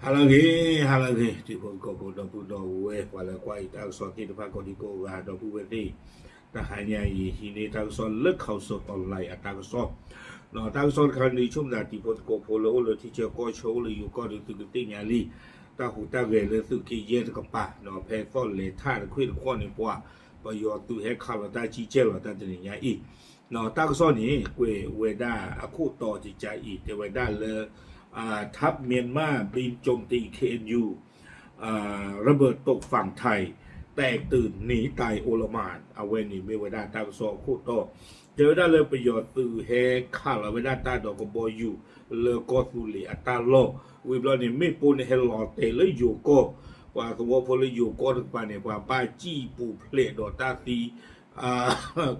Halagi, tipo koko dopu do we wala kwai tang so ti pa ko di ko wa dopu we ti ta hanya yi hini tang so le khau so online a tang so no tang so kan ni chum da ti po ko po lo lo ti che ko cho le yu ko du tu ti nya li ta hu ta we le su ki ye ko pa no pe so le ta khwi ko ni po pa yo tu he kha lo ta chi che lo ta ti nya i no tang so ni we da a ku to ji ja i te we da leทัพเมียนมาบินโจมตี KNU ระเบิดตกฝั่งไทยแตกตื่นหนีตายโอลมานเอาไว้นี่ไม่ไว้ได้ตาสองคู่ต่อเจอได้เลยประโยชน์ตื่นแฮข้าเราไว้ได้ตาดอกกบอยู่เลก็สุริอัตาโลวิบลานี่ไม่ปูนเฮลอเตเลยอยู่ก็ว่าสมมติพอเลยอยู่ก็ถึงไปเนี่ยว่าป้าจี้ปูเพลดอตาตี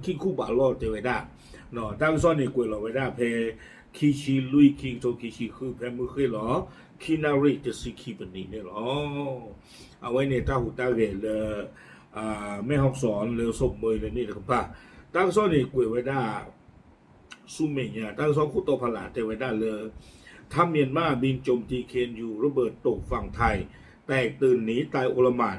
ขี้คู่บาลอเจอไว้ได้เนาะตั้งซ้อนในกวยเราไว้ได้เพคิชิลุยคิงโตคิชิคือแพมือเคยหรอคินาริจะสิคิบันนี้เนี่ยหรอเอาไว้ในตาหูตาเกลแม่ห้องสอนเลยสมเมยเลยนี่นะครับป้าตั้งซ้อนในกวยไว้ได้สุเมียตั้งซ้อนคู่โตพลาเตไว้ได้เลยทำเมียนมาบินโจมตีเคนยูระเบิดตกฝั่งไทยแตกตื่นหนีตายโอลมาน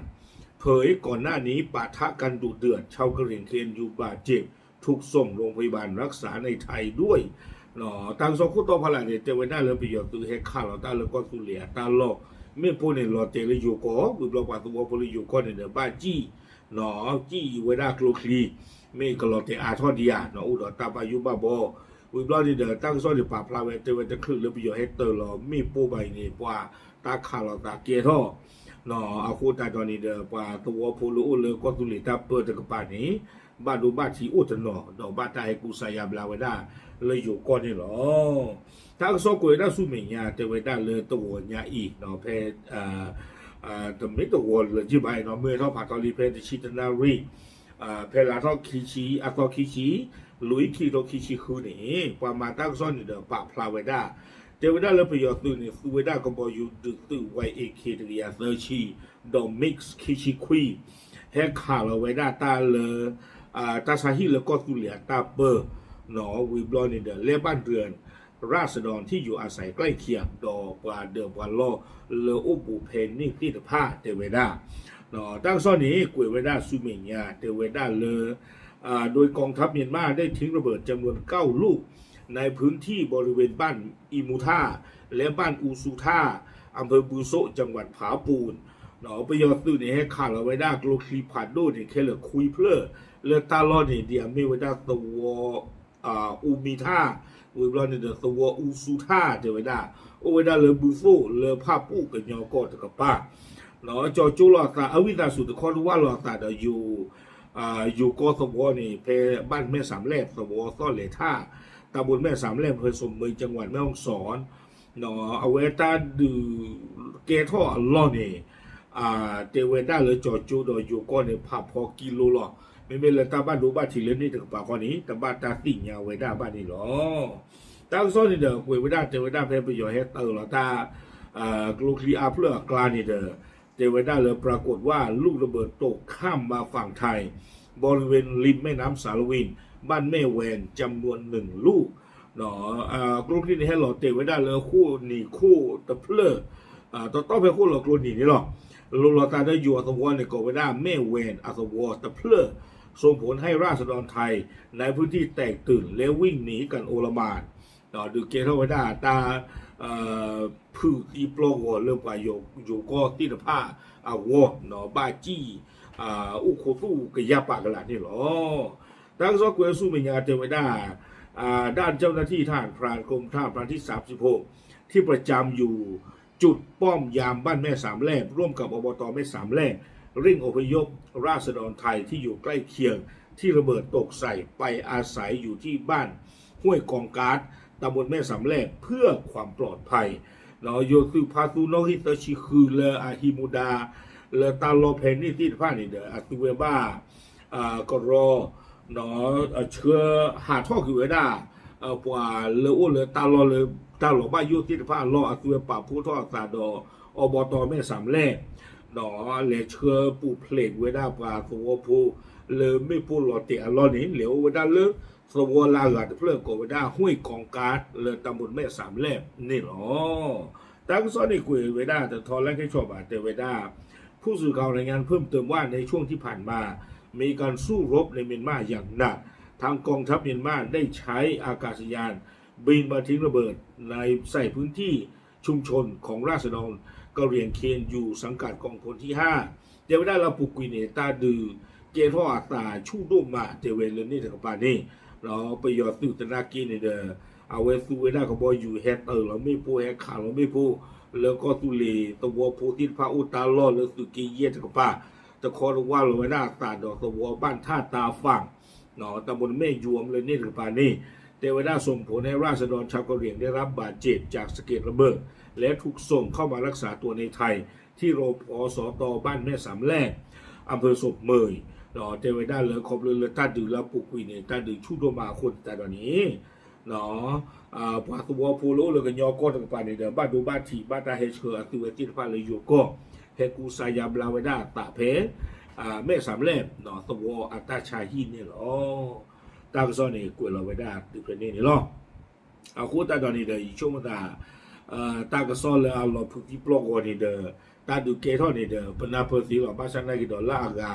เผยก่อนหน้านี้ปะทะกันดุเดือดชาวกะเหรี่ยงเคนยูบาดเจ็บถูกส่งโรงพยาบาลรักษาในไทยด้วยเนาะตั้งสองคู่ต่อพลังเนี่ยเจอไว้ได้เลยประโยชน์ตัวเฮข้าเราตาเลยก็สุเลียตาโลไม่พูดในรอเตเลยอยู่ก็บุบลปัตตัวพลอยู่ก็เนี่ยบ้านจี้เนาะจี้ไว้ได้กลัวคลีไม่ก็รอเตอาทอดีอ่ะเนาะอุดรตาปายุบาบอบุบลเนี่ยเดี๋ยวตั้งซ้อนเดี๋ยวป่าพลาเวเจอไว้จะคลื่นเลยประโยชน์ให้เตอร์เราไม่พูดไปเนี่ยว่าตาข้าเราตาเกียร์ท่อเนาะเอาคู่ตาตอนนี้เดี๋ยวว่าตัวพลเลยก็สุเลียตาเปิดจากป่านี้บ้านดูบ้านที่อุตรเนาะดอกบ้านตาให้กูใส่ยาบลาไว้ได้เลยอยู่ก่อนนี่หรอถ้าสกุลได้สู้ไม่ยากแต่ไว้ได้เลยตัวญาอีเนาะเพศแต่ไม่ตัวเลยจีบไอเนาะเมื่อเท่าผ่าตอรีเพศชิตนารีเพลาเท่าคิชิอัตคิชิลุยคีโตคิชิคือนี่ประมาณตั้งซ้อนอยู่เดิมปะพลาไว้ได้แต่ไว้ได้เลยประโยชน์ตัวนี้สู้ไว้ได้ก็บอกอยู่ตื่นไว้เอเคเดียเซอร์ชีดอมิกส์คิชิควีให้ข่าวเราไว้ได้ตาเลยตาซาฮิแล้วก็ตุเลียตาเปอร์หนอวิบลอนเดอร์เล่บ้านเรือนราษฎรที่อยู่อาศัยใกล้เคียงดอกปลาเดิมปลาล่อเลออุบุเพนนี่ที่ตะผ้าเทเวดาหนอตั้งซ้อนนี้กวยเวดาซูเมียเทเวดาเลอโดยกองทัพเมียนมาได้ทิ้งระเบิดจำนวน9 ลูกในพื้นที่บริเวณบ้านอิมูท่าและบ้านอูซูท่าอำเภอบูโซจังหวัดผาปูนหนอประโยชน์ตื่นให้ข่าวเราไว้ได้กลูคลีพาโดนี่แค่เหลือคุยเพลอเลตาลอนี่เดียไม่ไว้ได้ตัวอูมีท่าวิบลอนเดอร์ตัวอูซูท่าเดี๋ยวไว้ได้โอ้ไว้ได้เลยบูโซเลยผ้าปูกันยอก็ตะกับป้าเนาะจอจูลอตาอวิตาสุดคอนว่าลอตาเดอยู่ก็สวนี่เพบ้านแม่สามแลบสวซ่อนเลท่าตำบลแม่สามแลบอำเภอสมเด็จจังหวัดแม่ฮ่องสอนเนาะเอาไว้ตาดูเกท่อลอนี่เตเวด้าเลยจอจูดอยู่ก็เนี่ยผับพอกิโลหรอไม่เป็นเลยตาบ้านดูบ้านที่เล่นนี่ถึงป่าคนนี้แต่บ้านตาติ่งยาวเวด้าบ้านนี่หรอตั้งซ้อนนี่เด้อคุยเวด้าเตเวด้าเพื่อประโยชน์ให้เตอร์หรอตากลูคลีอาเพื่อกลานี่เด้อเตเวด้าเลยปรากฏว่าลูกระเบิดตกข้ามมาฝั่งไทยบริเวณริมแม่น้ำสารวินบ้านแม่แวนจำนวน1 ลูกเนาะกลูคลีนี่ให้หล่อเตเวด้าเลยคู่นี่คู่ตะเพลอต้องไปคู่หล่อกลูนี่นี่หรอลูลตาได้อยู่อัตวในกอเวด้าแม่เวนอัตวตะเพลอส่งผลให้ราษฎรไทยในพื้นที่แตกตื่นและวิ่งหนีกันโอลมานดูเกทเวด้าตาพืชอีโปรโกเริ่มไปอยู่ก็ตีนผ้าอาวเนาะบาจี้อุโคตู้กยาปากกระลานี่หรอตั้งซอกเวสู้เมียเทวด้าด้านเจ้าหน้าที่ทหารพรานกรมทหารพรานที่36ที่ประจำอยู่จุดป้อมยามบ้านแม่สามแลบร่วมกับอบตแม่สามแลบเร่งอพยพราษฎรไทยที่อยู่ใกล้เคียงที่ระเบิดตกใส่ไปอาศัยอยู่ที่บ้านห้วยกองการ์ดตำบลแม่สามแลบเพื่อความปลอดภัยเนาะโยซูพาตูโนฮิตชิคือเลอาฮิมูดาเลตาโลเพนนี่ที่ผ้านี่เดออัตุเวบ้ากรอเนาะเชื้อหาท่อคือเวด้าปว่าเลโอเลตาโลเลตาหลบ้ายุติผ้าล่ออัตุเวป่าผู้ทอสาดอบตแม่สามแลบเนาะเลเชื้อปูเพลกเวด้าปลาตัวผู้เลไม่พูดหลอดเตะล้อนี้เหลียวเวด้าเลสวลาหลัดเพื่อกเวด้าห้วยกองการ์ดเลตำบลแม่สามแลบนี่หรอ ตั้งซ้อนในกุยเวด้าแต่ทอนและแค่ชอบแต่เวด้าผู้สื่อข่าวรายงานเพิ่มเติมว่าในช่วงที่ผ่านมามีการสู้รบในเมียนมาอย่างหนักทางกองทัพเมียนมาได้ใช้อากาศยานบินมาทิ้งระเบิดในใส่พื้นที่ชุมชนของราษฎรกะเหรี่ยงเคนอยู่สังกัดกองพลที่5เดี๋ยวได้เราปุกกุยเนตาดือเกทออาตาชูดุมาเทเวเลนี่ถึงปานนี้เราไปยอดตุตนากีนี่เด้อเอาไว้สู้ไว้ได้ก็บอกอยู่แฮตเราไม่พูดแฮขาเราไม่พูดแล้วก็ตุลีตัวโพธิพระอุตาลอแล้วสุกีเยถึงป้าแต่ขอรู้ว่าเราไม่ได้ตาดอกตัวบ้านท่าตาฝั่งเนาะตำบลแม่ยวมเลยนี่ถึงปานนี้เทวดาส่งผลให้ราษฎรชาวกะเหรี่ยงได้รับบาดเจ็บจากสะเก็ดระเบิดและถูกส่งเข้ามารักษาตัวในไทยที่โรงพยาบาลสตบ้านแม่สามแลกอำเภอศพเมยเนาะเทวดาเลยขอบเลยตาดือแล้วปุกคุยเนี่ยตาดือชูโดมาคนแต่ตอนนี้เนาะพอตัวพูโลเลยกันยอก็ถึงปานนี้เดิมบ้านดูบ้านที่บ้านตาเฮเชอร์ตัวจิตพาเลยอยู่ก็เฮกูสายาบลาเวดาตาเพแม่สามแลกเนาะตัวอัตตาชาฮินเนี่ยหรอตากซ้อนเนี่ยกวยลาเวดาติเพนี่หรอเอาคู่ตาตอนนี้เดี๋ยวช่วงตาตากซ้อนเลยเอาเราพูดที่ปลอกวันนี้เด้อตาดูเกทอนี่เด้อปนาเพอร์ซีหรอบ้านฉันได้กี่ดอลลาร์กา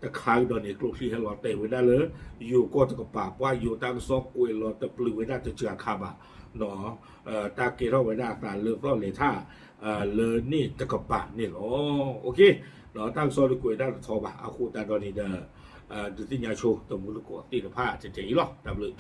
ตะขายดอนเนี่ยกลุ่มที่ให้เราเตะไว้ได้เลยอยู่ก็จะกระปากว่าอยู่ตากซ้อนกวยเราตะปลือไว้ได้จะเจือคาบะเนาะตาเกทอไว้ได้ตาเลือกต้นเลยท่าเลยนี่จะกระปากนี่หรอโอเคเนาะตากซ้อนกวยได้ทอบะเอาคู่ตาตอนนี้เด้อดูที่ยาโชว์ตัวมุลโกตีละผ้าจะเจ๋อหรอตามเลย